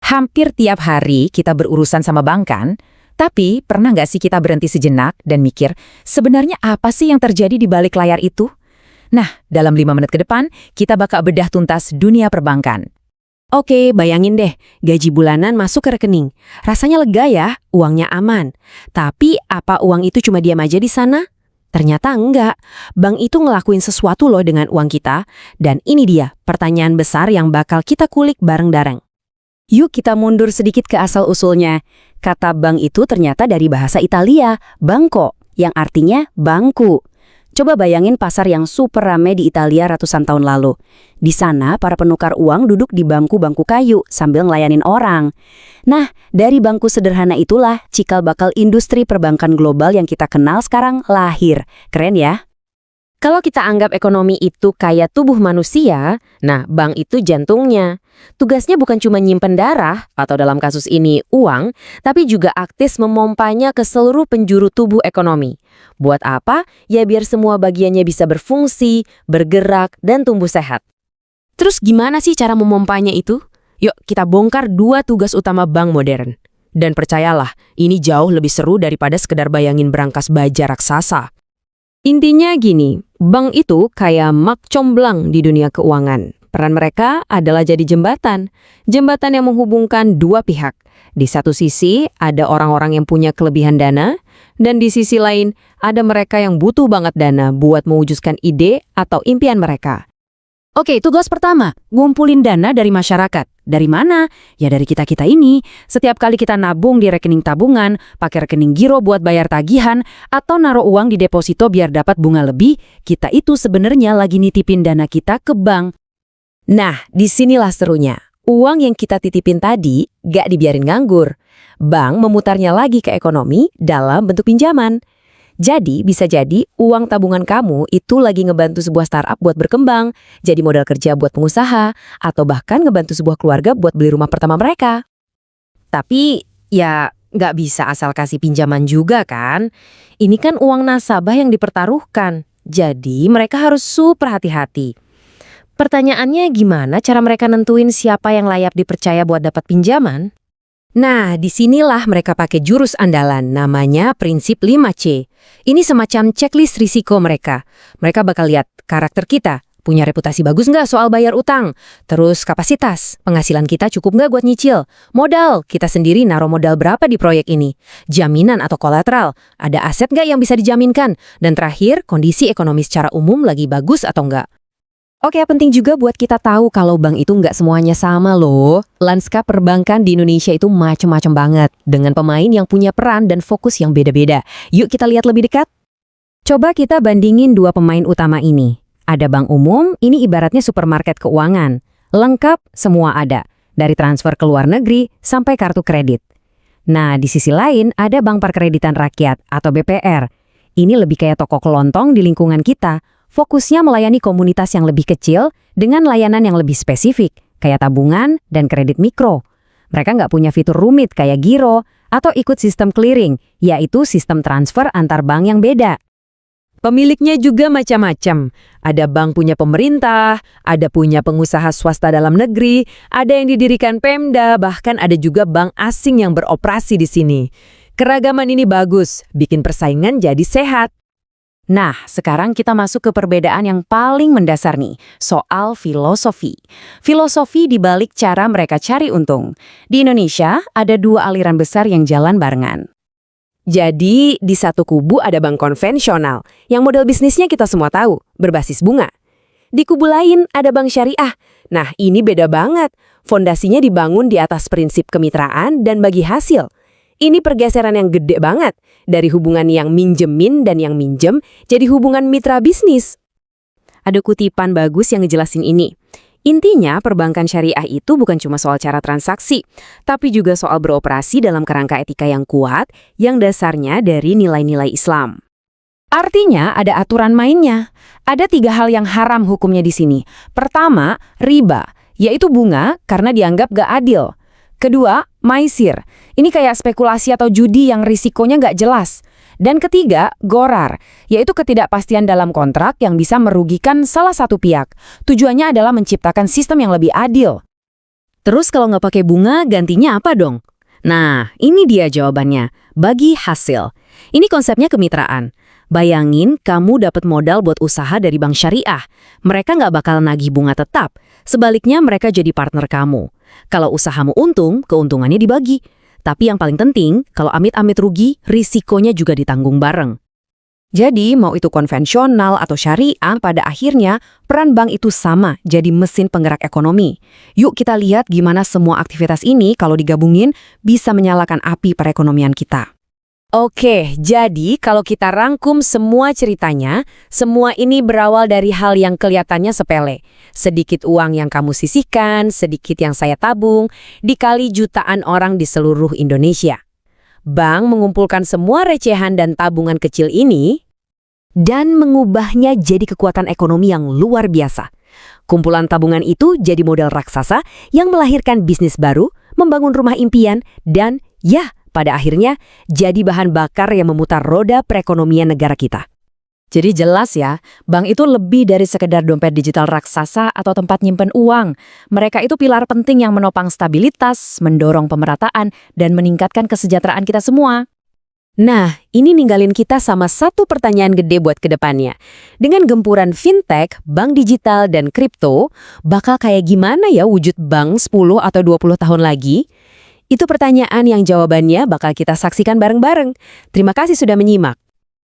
Hampir tiap hari kita berurusan sama bank kan? Tapi pernah nggak sih kita berhenti sejenak dan mikir, sebenarnya apa sih yang terjadi di balik layar itu? Nah, dalam 5 menit ke depan, kita bakal bedah tuntas dunia perbankan. Oke, bayangin deh, gaji bulanan masuk ke rekening. Rasanya lega ya, uangnya aman. Tapi apa uang itu cuma diam aja di sana? Ternyata enggak. Bank itu ngelakuin sesuatu loh dengan uang kita. Dan ini dia, pertanyaan besar yang bakal kita kulik bareng-bareng. Yuk kita mundur sedikit ke asal-usulnya. Kata bank itu ternyata dari bahasa Italia, banco, yang artinya bangku. Coba bayangin pasar yang super ramai di Italia ratusan tahun lalu. Di sana, para penukar uang duduk di bangku-bangku kayu sambil ngelayanin orang. Nah, dari bangku sederhana itulah cikal bakal industri perbankan global yang kita kenal sekarang lahir. Keren ya? Kalau kita anggap ekonomi itu kayak tubuh manusia, nah bank itu jantungnya. Tugasnya bukan cuma nyimpen darah, atau dalam kasus ini uang, tapi juga aktif memompanya ke seluruh penjuru tubuh ekonomi. Buat apa? Ya biar semua bagiannya bisa berfungsi, bergerak, dan tumbuh sehat. Terus gimana sih cara memompanya itu? Yuk kita bongkar 2 tugas utama bank modern. Dan percayalah, ini jauh lebih seru daripada sekedar bayangin berangkas baja raksasa. Intinya gini, bank itu kayak mak comblang di dunia keuangan. Peran mereka adalah jadi jembatan. Jembatan yang menghubungkan 2 pihak. Di satu sisi ada orang-orang yang punya kelebihan dana, dan di sisi lain ada mereka yang butuh banget dana buat mewujudkan ide atau impian mereka. Oke, tugas pertama, ngumpulin dana dari masyarakat. Dari mana? Ya dari kita-kita ini. Setiap kali kita nabung di rekening tabungan, pakai rekening giro buat bayar tagihan, atau naruh uang di deposito biar dapat bunga lebih, kita itu sebenarnya lagi nitipin dana kita ke bank. Nah, disinilah serunya. Uang yang kita titipin tadi gak dibiarin nganggur. Bank memutarnya lagi ke ekonomi dalam bentuk pinjaman. Jadi, bisa jadi uang tabungan kamu itu lagi ngebantu sebuah startup buat berkembang, jadi modal kerja buat pengusaha, atau bahkan ngebantu sebuah keluarga buat beli rumah pertama mereka. Tapi, ya nggak bisa asal kasih pinjaman juga kan? Ini kan uang nasabah yang dipertaruhkan, jadi mereka harus super hati-hati. Pertanyaannya gimana cara mereka nentuin siapa yang layak dipercaya buat dapat pinjaman? Nah, disinilah mereka pakai jurus andalan, namanya prinsip 5C. Ini semacam checklist risiko mereka. Mereka bakal lihat karakter kita, punya reputasi bagus nggak soal bayar utang, terus kapasitas, penghasilan kita cukup nggak buat nyicil, modal, kita sendiri naruh modal berapa di proyek ini, jaminan atau kolateral, ada aset nggak yang bisa dijaminkan, dan terakhir, kondisi ekonomi secara umum lagi bagus atau nggak. Oke, penting juga buat kita tahu kalau bank itu nggak semuanya sama loh. Lanskap perbankan di Indonesia itu macam-macam banget, dengan pemain yang punya peran dan fokus yang beda-beda. Yuk kita lihat lebih dekat. Coba kita bandingin 2 pemain utama ini. Ada bank umum, ini ibaratnya supermarket keuangan. Lengkap, semua ada. Dari transfer ke luar negeri sampai kartu kredit. Nah, di sisi lain ada Bank Perkreditan Rakyat atau BPR. Ini lebih kayak toko kelontong di lingkungan kita. Fokusnya melayani komunitas yang lebih kecil dengan layanan yang lebih spesifik, kayak tabungan dan kredit mikro. Mereka nggak punya fitur rumit kayak giro atau ikut sistem clearing, yaitu sistem transfer antar bank yang beda. Pemiliknya juga macam-macam. Ada bank punya pemerintah, ada punya pengusaha swasta dalam negeri, ada yang didirikan Pemda, bahkan ada juga bank asing yang beroperasi di sini. Keragaman ini bagus, bikin persaingan jadi sehat. Nah, sekarang kita masuk ke perbedaan yang paling mendasar nih, soal filosofi. Filosofi di balik cara mereka cari untung. Di Indonesia, ada 2 aliran besar yang jalan barengan. Jadi, di satu kubu ada bank konvensional, yang model bisnisnya kita semua tahu, berbasis bunga. Di kubu lain ada bank syariah. Nah, ini beda banget. Fondasinya dibangun di atas prinsip kemitraan dan bagi hasil. Ini pergeseran yang gede banget, dari hubungan yang minjemin dan yang minjem, jadi hubungan mitra bisnis. Ada kutipan bagus yang ngejelasin ini. Intinya, perbankan syariah itu bukan cuma soal cara transaksi, tapi juga soal beroperasi dalam kerangka etika yang kuat, yang dasarnya dari nilai-nilai Islam. Artinya, ada aturan mainnya. Ada 3 hal yang haram hukumnya di sini. Pertama, riba, yaitu bunga karena dianggap gak adil. Kedua, maisir. Ini kayak spekulasi atau judi yang risikonya nggak jelas. Dan ketiga, gorar, yaitu ketidakpastian dalam kontrak yang bisa merugikan salah satu pihak. Tujuannya adalah menciptakan sistem yang lebih adil. Terus kalau nggak pakai bunga, gantinya apa dong? Nah, ini dia jawabannya. Bagi hasil. Ini konsepnya kemitraan. Bayangin kamu dapat modal buat usaha dari bank syariah. Mereka nggak bakal nagih bunga tetap. Sebaliknya mereka jadi partner kamu. Kalau usahamu untung, keuntungannya dibagi. Tapi yang paling penting, kalau amit-amit rugi, risikonya juga ditanggung bareng. Jadi, mau itu konvensional atau syariah, pada akhirnya peran bank itu sama, jadi mesin penggerak ekonomi. Yuk kita lihat gimana semua aktivitas ini kalau digabungin bisa menyalakan api perekonomian kita. Oke, jadi kalau kita rangkum semua ceritanya, semua ini berawal dari hal yang kelihatannya sepele. Sedikit uang yang kamu sisihkan, sedikit yang saya tabung, dikali jutaan orang di seluruh Indonesia. Bank mengumpulkan semua recehan dan tabungan kecil ini dan mengubahnya jadi kekuatan ekonomi yang luar biasa. Kumpulan tabungan itu jadi modal raksasa yang melahirkan bisnis baru, membangun rumah impian, dan ya, pada akhirnya jadi bahan bakar yang memutar roda perekonomian negara kita. Jadi jelas ya, bank itu lebih dari sekedar dompet digital raksasa atau tempat nyimpen uang. Mereka itu pilar penting yang menopang stabilitas, mendorong pemerataan, dan meningkatkan kesejahteraan kita semua. Nah, ini ninggalin kita sama satu pertanyaan gede buat kedepannya. Dengan gempuran fintech, bank digital, dan kripto, bakal kayak gimana ya wujud bank 10 atau 20 tahun lagi? Itu pertanyaan yang jawabannya bakal kita saksikan bareng-bareng. Terima kasih sudah menyimak.